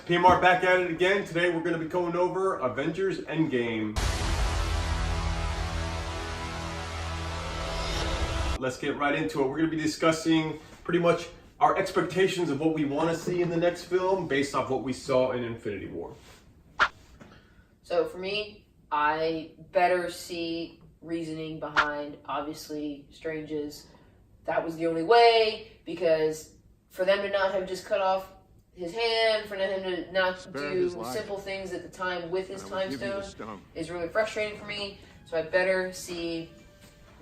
PMR back at it again. Today we're going to be going over Avengers Endgame. Let's get right into it. We're going to be discussing pretty much our expectations of what we want to see in the next film based off what we saw in Infinity War. So for me, I better see reasoning behind, obviously, Strange's that was the only way, because for them to not have just cut off his hand, for him to not do simple things at the time with his time stone is really frustrating for me. So I better see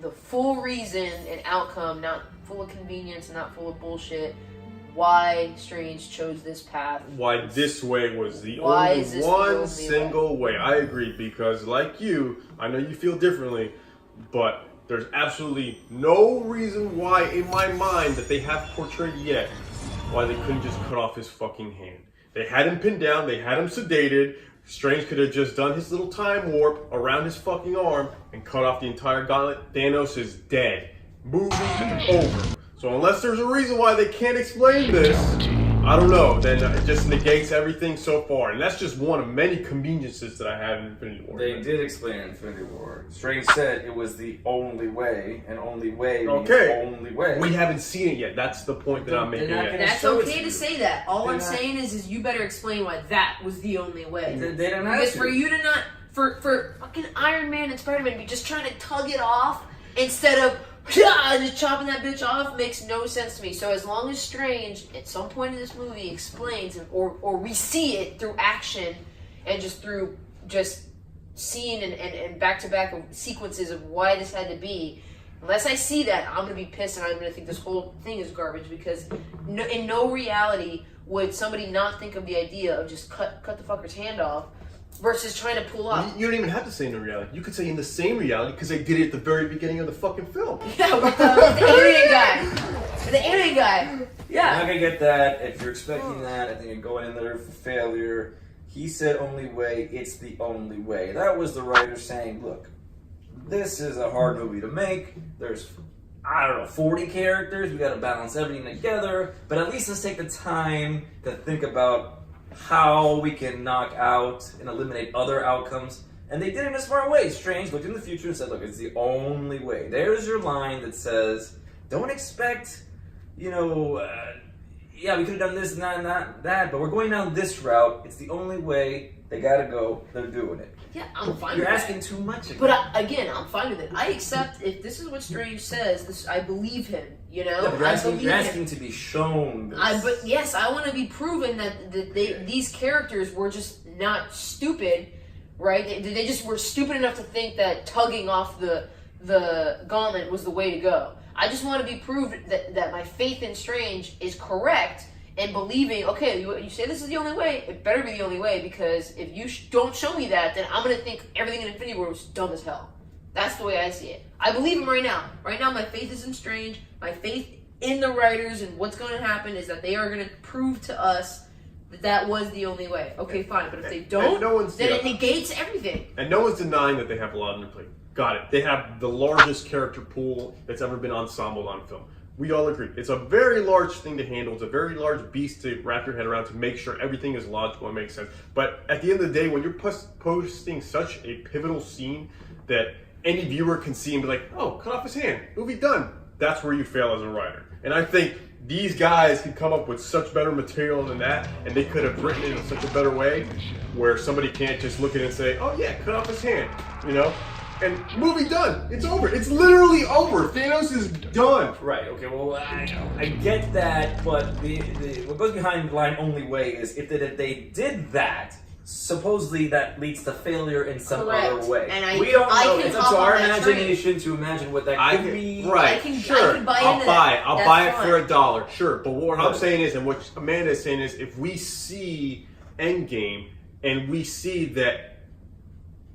the full reason and outcome, not full of convenience and not full of bullshit, why Strange chose this path. Why this way was the only one single way. I agree, because like you, I know you feel differently, but there's absolutely no reason why in my mind that they have portrayed yet why they couldn't just cut off his fucking hand. They had him pinned down, they had him sedated. Strange could have just done his little time warp around his fucking arm and cut off the entire gauntlet. Thanos is dead. Movie over. So unless there's a reason why they can't explain this, I don't know, then it just negates everything so far. And that's just one of many conveniences that I have in Infinity War. They did explain in Infinity War. Strange said it was the only way, and only way means only way. We haven't seen it yet. That's the point that I'm making. That's okay to say that. All I'm saying is you better explain why that was the only way. They don't have Because for you to not, for fucking Iron Man and Spider-Man to be just trying to tug it off instead of just chopping that bitch off makes no sense to me. So as long as Strange at some point in this movie explains or we see it through action and just through just seeing and back-to-back sequences of why this had to be, unless I see that, I'm going to be pissed and I'm going to think this whole thing is garbage, because in no reality would somebody not think of the idea of just cut the fucker's hand off versus trying to pull off. You don't even have to say in the reality. You could say in the same reality, because they did it at the very beginning of the fucking film. Yeah, with the alien guy. The alien guy. Yeah. You're not gonna get that. If you're expecting that, I think you're going in there for failure. He said only way, it's the only way. That was the writer saying, look, this is a hard movie to make. There's, 40 characters. We gotta balance everything together. But at least let's take the time to think about how we can knock out and eliminate other outcomes. And they did it in a smart way. Strange looked in the future and said, look, it's the only way. There's your line that says, don't expect, yeah, we could have done this and that, but we're going down this route. It's the only way. They gotta go. They're doing it. Yeah, I'm fine You're with asking that. too much again. But I'm fine with it. I accept if this is what Strange says. I believe him. Yeah, but you're asking to be shown this. But yes, I want to be proven that these characters were just not stupid, right? They just were stupid enough to think that tugging off the gauntlet was the way to go. I just want to be proved that my faith in Strange is correct, and believing, okay, you say this is the only way, it better be the only way, because if you don't show me that, then I'm going to think everything in Infinity War was dumb as hell. That's the way I see it. I believe him right now. Right now, my faith is in Strange. My faith in the writers and what's going to happen is that they are going to prove to us that was the only way. Okay, fine. But if they don't, then it negates everything. And no one's denying that they have a lot on their plate. Got it. They have the largest character pool that's ever been ensembled on film. We all agree. It's a very large thing to handle. It's a very large beast to wrap your head around to make sure everything is logical and makes sense. But at the end of the day, when you're posting such a pivotal scene that any viewer can see and be like, oh, cut off his hand, movie done. That's where you fail as a writer. And I think these guys could come up with such better material than that, and they could have written it in such a better way where somebody can't just look at it and say, oh yeah, cut off his hand, And movie done. It's over. It's literally over. Thanos is done. Right. Okay. Well, I get that, but what goes behind the line "only way" is if they did that, supposedly that leads to failure in some other way. And we don't know. It's up to our imagination to imagine what that could be. Right. Sure. I'll buy it for $1. Sure. But what I'm saying is, and what Amanda is saying is, if we see Endgame and we see that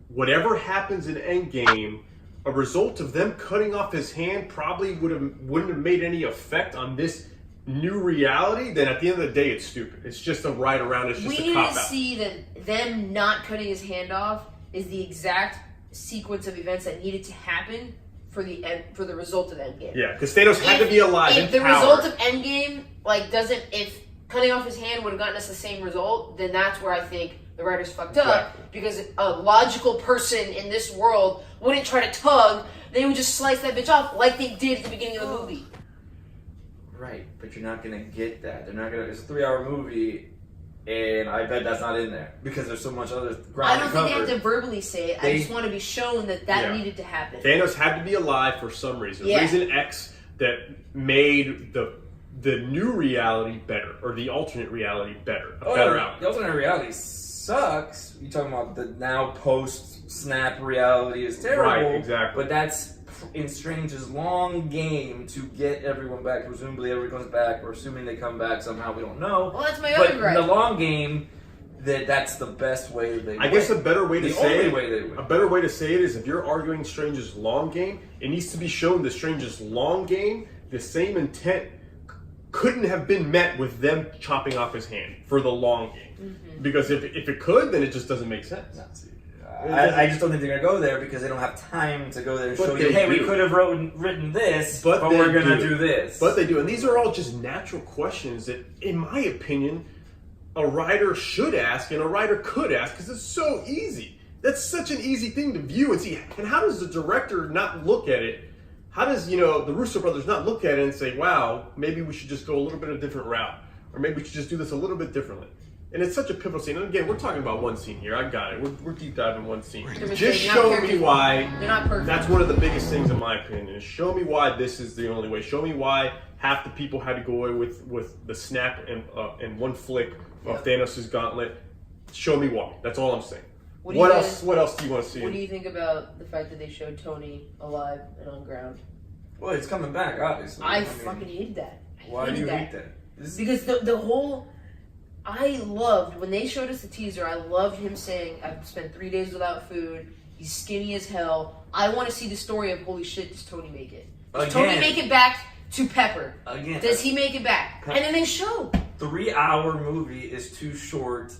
whatever happens in Endgame, a result of them cutting off his hand probably wouldn't have made any effect on this new reality, then at the end of the day, it's stupid. It's just a ride around. It's just a cop-out. We need to see that them not cutting his hand off is the exact sequence of events that needed to happen for the result of Endgame. Yeah, because Thanos had to be alive. If the result of Endgame, if cutting off his hand would have gotten us the same result, then that's where I think the writers fucked up. Exactly. Because a logical person in this world wouldn't try to tug, they would just slice that bitch off like they did at the beginning of the movie. Right, but you're not gonna get that. They're not gonna. It's a 3-hour movie, and I bet that's not in there because there's so much other ground I don't to think cover. they have to verbally say it. I just want to be shown that Yeah. needed to happen. Thanos had to be alive for some reason. Yeah. Reason X that made the new reality better, or the alternate reality better. A better outcome. The alternate reality sucks. You're talking about the now post-snap reality is terrible. Right, exactly. But that's in Strange's long game to get everyone back. Presumably everyone comes back, or assuming they come back somehow, we don't know. Well, that's my But other in gripe. the long game, that's the best way they I guess a better way to the say only it, way they win. a better way to say it is if you're arguing Strange's long game, it needs to be shown that Strange's long game, the same intent couldn't have been met with them chopping off his hand for the long game. Mm-hmm. Because if it could, then it just doesn't make sense. I just don't think they're gonna go there because they don't have time to go there and But show you. they Hey, we do. could have written this, But but they we're gonna do. do this. But they do. And these are all just natural questions that, in my opinion, a writer should ask and a writer could ask because it's so easy. That's such an easy thing to view and see. And how does the director not look at it? How does, the Russo brothers not look at it and say, wow, maybe we should just go a little bit of a different route? Or maybe we should just do this a little bit differently. And it's such a pivotal scene. And again, we're talking about one scene here. I got it. We're deep diving one scene. Just show me why. They're not perfect. That's one of the biggest things in my opinion. Is show me why this is the only way. Show me why half the people had to go away with the snap and one flick of Thanos' gauntlet. Show me why. That's all I'm saying. What else do you want to see? What do you think about the fact that they showed Tony alive and on ground? Well, it's coming back, obviously. I fucking hated that. Why do you hate that? Because the whole... I loved, when they showed us the teaser, I loved him saying, I've spent 3 days without food, he's skinny as hell. I want to see the story of, holy shit, does Tony make it? Does Tony make it back to Pepper? Again. Does he make it back? And then they showed. 3-hour movie is too short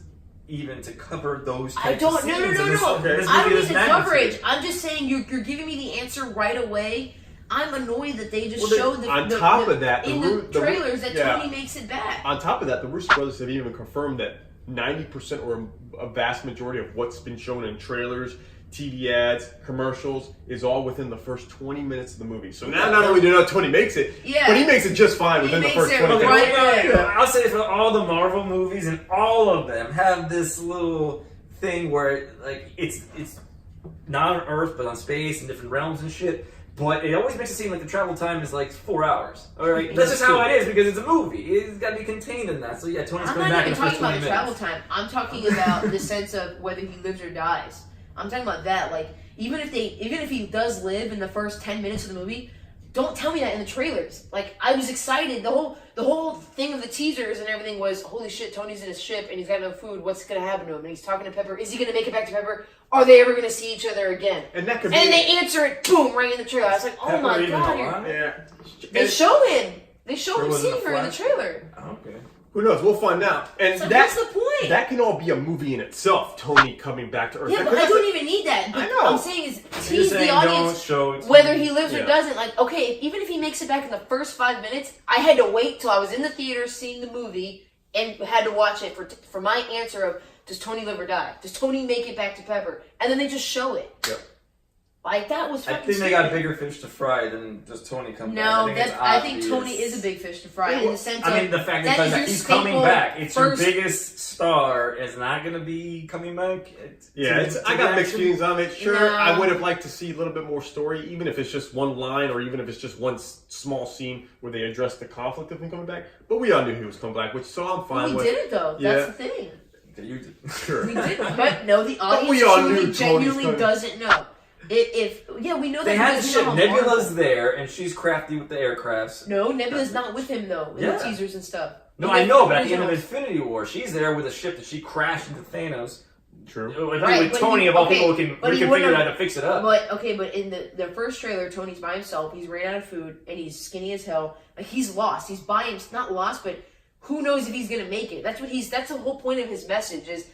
even to cover those I types don't, of no. scenes. Okay. I don't need the coverage. I'm just saying you're giving me the answer right away. I'm annoyed that they just showed on top of that, in the trailers that Tony makes it back. On top of that, the Russo brothers have even confirmed that 90% or a vast majority of what's been shown in trailers, TV ads, commercials is all within the first 20 minutes of the movie. So now not only do you know Tony makes it, but he makes it just fine within the first 20 minutes. Right. I'll say for all the Marvel movies, and all of them have this little thing where like it's not on Earth but on space and different realms and shit. But it always makes it seem like the travel time is like 4 hours. All right, that's just how it is because it's a movie. It's got to be contained in that. So yeah, Tony's coming back in the first 20 minutes. I'm not even talking about the travel time. I'm talking about the sense of whether he lives or dies. I'm talking about that. Like even if he does live in the first 10 minutes of the movie, don't tell me that in the trailers. Like I was excited. The whole thing of the teasers and everything was, holy shit, Tony's in his ship and he's got no food. What's gonna happen to him? And he's talking to Pepper. Is he gonna make it back to Pepper? Are they ever gonna see each other again? And that could be. And they answer it, boom, right in the trailer. I was like, oh Pepper my even god. alive? Yeah. They show him. They show There him wasn't seeing a her in the flash? trailer. Okay. Who knows? We'll find out. And So that's what's the point? That can all be a movie in itself. Tony coming back to Earth. Yeah, but I don't even need that. But I know. I'm saying is You're tease saying the audience don't show it to whether me. he lives or Yeah. doesn't. Like, okay, even if he makes it back in the first 5 minutes, I had to wait till I was in the theater seeing the movie and had to watch it for my answer of, does Tony live or die? Does Tony make it back to Pepper? And then they just show it. Yep. Like, that was I fucking think they stupid. got bigger fish to fry than just Tony coming No, back. I think Tony is a big fish to fry in the sense of... I mean, the fact that is that your he's coming staple back. It's your first- biggest star is not going to be coming back. I got mixed feelings on it. Sure, No. I would have liked to see a little bit more story, even if it's just one line or even if it's just one small scene where they address the conflict of him coming back. But we all knew he was coming back, which so I'm fine We with. did it, though. Yeah. That's the thing. You did. Sure. We did, but no, the audience we all knew truly, Tony's genuinely coming. doesn't know. We know that They he had the doesn't ship. know how Nebula's Marvel- there, and she's crafty with the aircrafts. No, Nebula's not with him though in Yeah. the teasers and stuff. No, In I the know, but at the end of originals. Infinity War, she's there with a ship that she crashed into Thanos. True. Right, with but Tony, he- of all okay, people, who but he can wouldn't figure out have- how to fix it up. But in the first trailer, Tony's by himself. He's ran out of food and he's skinny as hell. Like he's lost. He's by him. Not lost, but who knows if he's gonna make it? That's the whole point of his message is.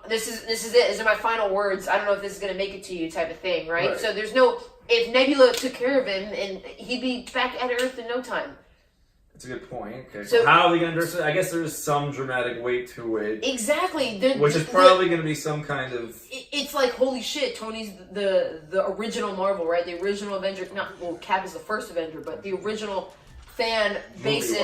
This is it. These are my final words. I don't know if this is gonna make it to you, type of thing, right? So there's no. If Nebula took care of him, and he'd be back at Earth in no time. That's a good point. Okay. So- How are we going to understand? I guess there's some dramatic weight to it. Exactly. Which is probably going to be some kind of... It's like, holy shit, Tony's the original Marvel, right? The original Avenger. Cap is the first Avenger, but the original fan basis,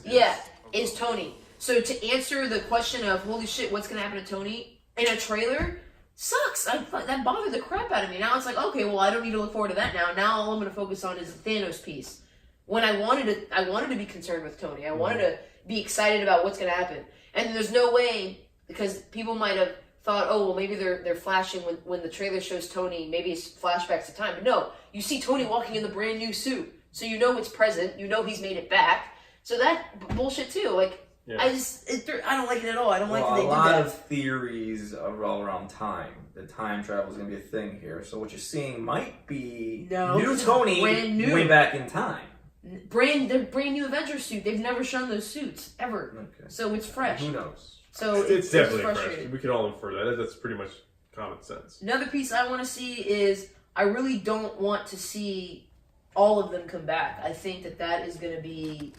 Movie-wise, is Tony. So to answer the question of, holy shit, what's going to happen to Tony in a trailer, sucks. That bothered the crap out of me. Now it's like, okay, well, I don't need to look forward to that now. Now all I'm going to focus on is the Thanos piece. When I wanted to be concerned with Tony. I wanted to be excited about what's going to happen. And there's no way, because people might have thought, oh, well, maybe they're flashing when the trailer shows Tony, maybe it's flashbacks to time. But no, you see Tony walking in the brand new suit. So you know it's present. You know he's made it back. So that bullshit too. Like, I don't like it at all. I don't like that they do that. A lot of theories are all around time. That time travel is going to be a thing here. So what you're seeing might be new Tony way back in time. The brand new Avengers suit. They've never shown those suits ever. Okay. So it's fresh. Who knows? So it's definitely fresh. We can all infer that. That's pretty much common sense. Another piece I want to see is I really don't want to see all of them come back. I think that is going to be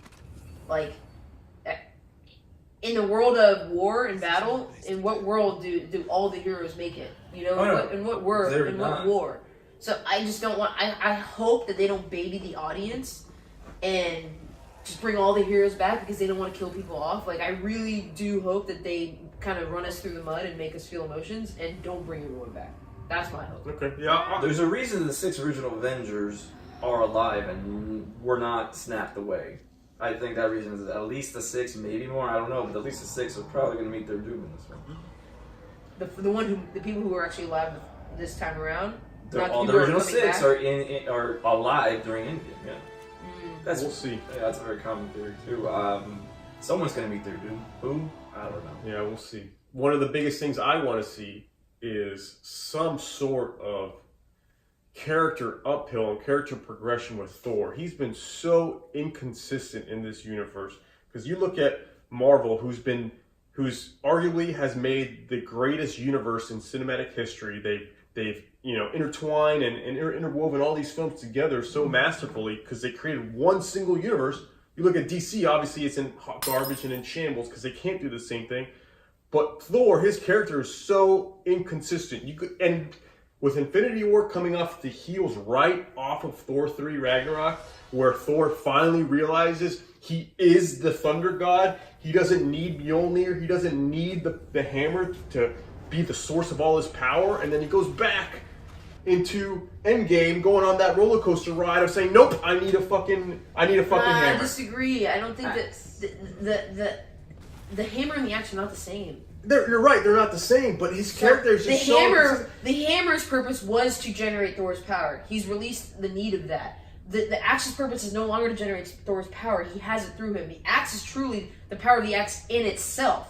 like in the world of war and battle. In what world do all the heroes make it? You know, in what world? In what war? So I just don't want. I hope that they don't baby the audience and just bring all the heroes back because they don't want to kill people off. Like, I really do hope that they kind of run us through the mud and make us feel emotions and don't bring everyone back. That's my hope. Okay, yeah. There's a reason the 6 original Avengers are alive and were not snapped away. I think that reason is at least the 6, maybe more, I don't know, but at least the 6 are probably going to meet their doom in this one. The people who are actually alive this time around, all the original 6 are alive during Endgame, yeah. We'll see. Yeah, that's a very common theory too. Someone's going to meet their doom. Who? I don't know. Yeah, we'll see. One of the biggest things I want to see is some sort of character uphill and character progression with Thor. He's been so inconsistent in this universe. Because you look at Marvel, who's arguably has made the greatest universe in cinematic history. They've intertwined and interwoven all these films together so masterfully because they created one single universe. You look at DC, obviously it's in hot garbage and in shambles because they can't do the same thing. But Thor, his character is so inconsistent. And with Infinity War coming off the heels right off of Thor 3 Ragnarok, where Thor finally realizes he is the Thunder God. He doesn't need Mjolnir. He doesn't need the hammer to be the source of all his power. And then he goes back into Endgame, going on that roller coaster ride of saying, "Nope, I need a fucking hammer." I disagree. I don't think that the hammer and the axe are not the same. You're right. They're not the same. But his character is just the hammer's purpose was to generate Thor's power. He's released the need of that. The axe's purpose is no longer to generate Thor's power. He has it through him. The axe is truly the power of the axe in itself.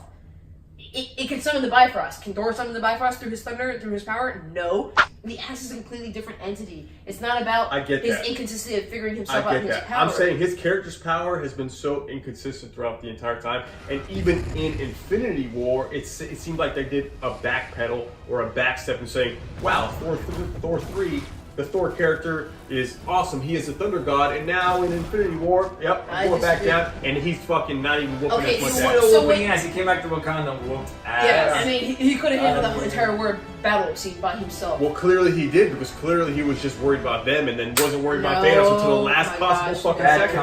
It can summon the Bifrost. Can Thor summon the Bifrost through his thunder, through his power? No. The axe is a completely different entity. It's not about his inconsistency of figuring himself out in his power. I'm saying his character's power has been so inconsistent throughout the entire time. And even in Infinity War, it seemed like they did a backpedal or a backstep in saying, wow, Thor 3, the Thor character is awesome. He is a thunder god. And now in Infinity War, I'm going back down. And he's fucking not even whooping as much ass. Whooping ass. He came back to Wakanda and whooped ass. Yeah, I mean, he could have handled the whole entire war battle scene by himself. Well, clearly he did, because clearly he was just worried about them and then wasn't worried about Thanos until the last possible fucking second.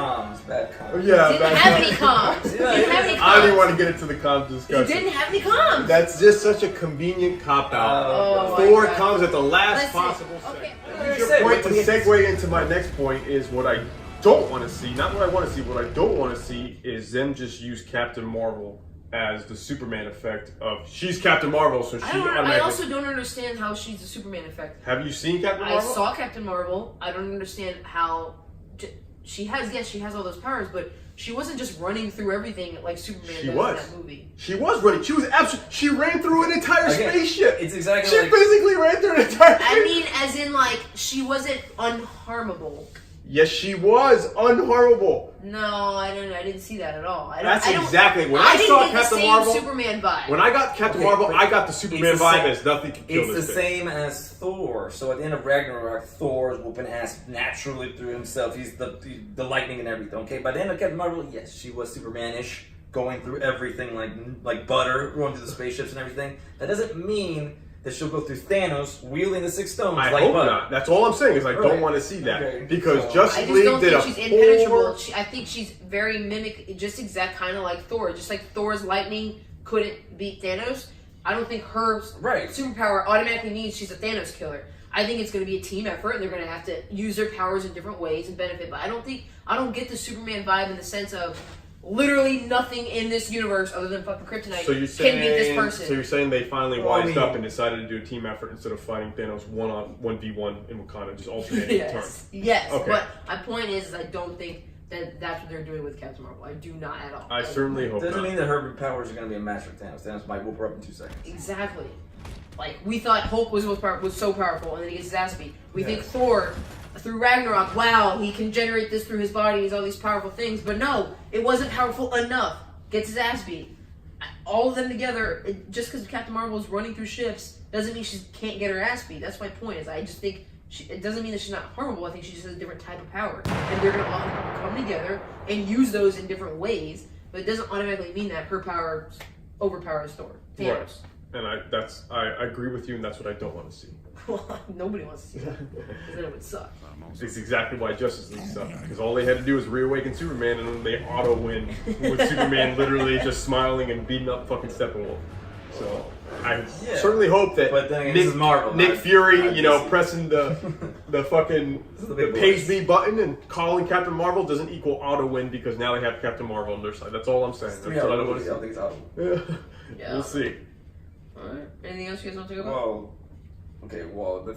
Bad comms. Yeah, didn't have any comms. I don't even want to get into the comms discussion. He didn't have any comms. That's just such a convenient cop-out. Thor comes at the last possible second. Your point to segue into my next point is what I don't want to see. Not what I want to see. What I don't want to see is them just use Captain Marvel as the Superman effect of she's Captain Marvel, so she automatically. I also don't understand how she's the Superman effect. Have you seen Captain Marvel? I saw Captain Marvel. I don't understand how she has all those powers, but she wasn't just running through everything like Superman does in that movie. She was running. She ran through an entire spaceship. It's exactly she basically ran through an entire spaceship. I mean, as in, like, she wasn't unharmable. Yes, she was unharmable. No, I didn't see that at all. That's exactly when I didn't saw get Captain the same Marvel. Superman vibe. When I got Captain Marvel, I got the Superman vibe as nothing can kill It's this the thing. same as Thor. So at the end of Ragnarok, Thor's whooping ass naturally through himself. He's the lightning and everything. Okay, by the end of Captain Marvel, yes, she was Superman-ish, going through everything like butter, going through the spaceships and everything. That doesn't mean that she'll go through Thanos wielding the 6 stones I like hope butter. not. That's all I'm saying is I don't Right. want to see that Okay. because So, Justice I just League don't did think a she's impenetrable. poor. I think she's very just exact kind of like Thor. Just like Thor's lightning couldn't beat Thanos, I don't think her Right. superpower automatically means she's a Thanos killer. I think it's going to be a team effort, and they're going to have to use their powers in different ways and benefit. But I don't get the Superman vibe in the sense of literally nothing in this universe other than fucking kryptonite So you're saying, can beat this person. So you're saying they finally Well, I wised mean- up and decided to do a team effort instead of fighting Thanos 1v1 in Wakanda, just alternating the turn. Yes. Okay. But my point is I don't think that's what they're doing with Captain Marvel. I do not at all. I certainly hope Doesn't not. mean that her powers are going to be a match for Thanos. Thanos might whoop her up in 2 seconds. Exactly. Like, we thought Hulk was so powerful, and then he gets his ass beat. We Yeah. think Thor, through Ragnarok, wow, he can generate this through his body, he's all these powerful things. But no, it wasn't powerful enough. Gets his ass beat. All of them together, just because Captain Marvel is running through ships, doesn't mean she can't get her ass beat. That's my point, is I just think it doesn't mean that she's not harmable. I think she just has a different type of power. And they're going to all come together and use those in different ways, but it doesn't automatically mean that her power overpowers Thor. Thanos. Right. And I agree with you, and that's what I don't want to see. Nobody wants to see that, because then it would suck. It's exactly why Justice League sucked, because all they had to do was reawaken Superman, and then they auto win with Superman literally just smiling and beating up fucking Steppenwolf. So I certainly hope that But then again, this is Marvel, Nick not Fury, DC. pressing the fucking This is the big page boys. me button and calling Captain Marvel doesn't equal auto win because now they have Captain Marvel on their side. That's all I'm saying. It's That's 3 what I hour don't want movie. I don't to think it's out. see. Yeah. We'll see. Alright. Anything else you guys want to talk about? Well, the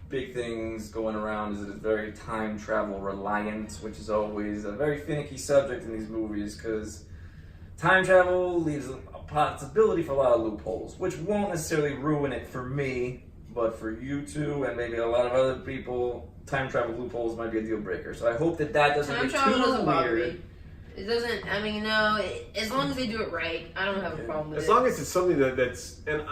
big things going around is that it's very time travel reliant, which is always a very finicky subject in these movies because time travel leaves a possibility for a lot of loopholes, which won't necessarily ruin it for me, but for you two and maybe a lot of other people, time travel loopholes might be a deal breaker. So I hope that doesn't Time get travel too doesn't bother weird. me. It doesn't, I mean, no, as long as they do it right, I don't have a problem with As it. long as it's something that's, and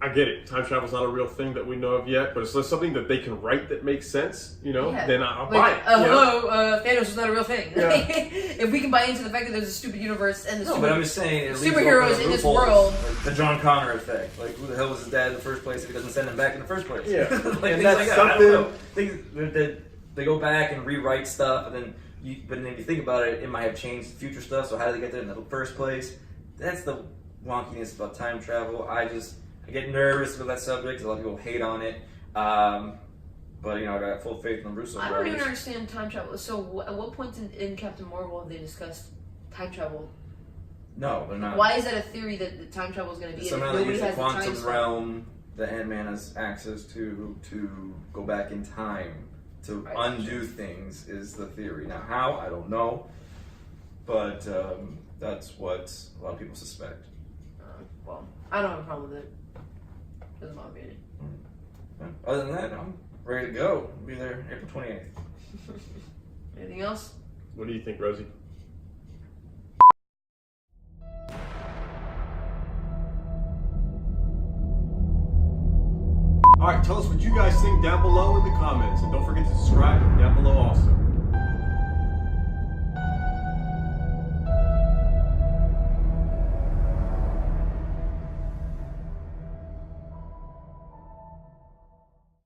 I get it, time travel's not a real thing that we know of yet, but it's just something that they can write that makes sense, Yeah. then I'll Like, buy it. you know? hello, Thanos is not a real thing. Yeah. If we can buy into the fact that there's a stupid universe and the No, stupid but I'm just saying, it leaves superheroes open in this loopholes, world. like the John Connor effect. Like, who the hell was his dad in the first place if he doesn't send him back in the first place? Yeah. like, And things that's like that. I don't know. Things that they go back and rewrite stuff, and then but then if you think about it, it might have changed future stuff. So how did they get there in the first place? That's the wonkiness about time travel. I get nervous with that subject. 'Cause a lot of people hate on it. But I got full faith in the Russo I brothers. don't even understand time travel. So, at what point in Captain Marvel have they discussed time travel? No, they're not. Why is that a theory that the time travel is going to be? Somehow and they nobody use the has the time quantum slot? realm that Ant-Man has access to go back in time to Right. undo things is the theory. Now how, I don't know, but that's what a lot of people suspect. Well, I don't have a problem with it. Doesn't bother me any. Yeah. Other than that, I'm ready to go. I'll be there April 28th. Anything else? What do you think, Rosie? Alright, tell us what you guys think down below in the comments. And don't forget to subscribe down below also.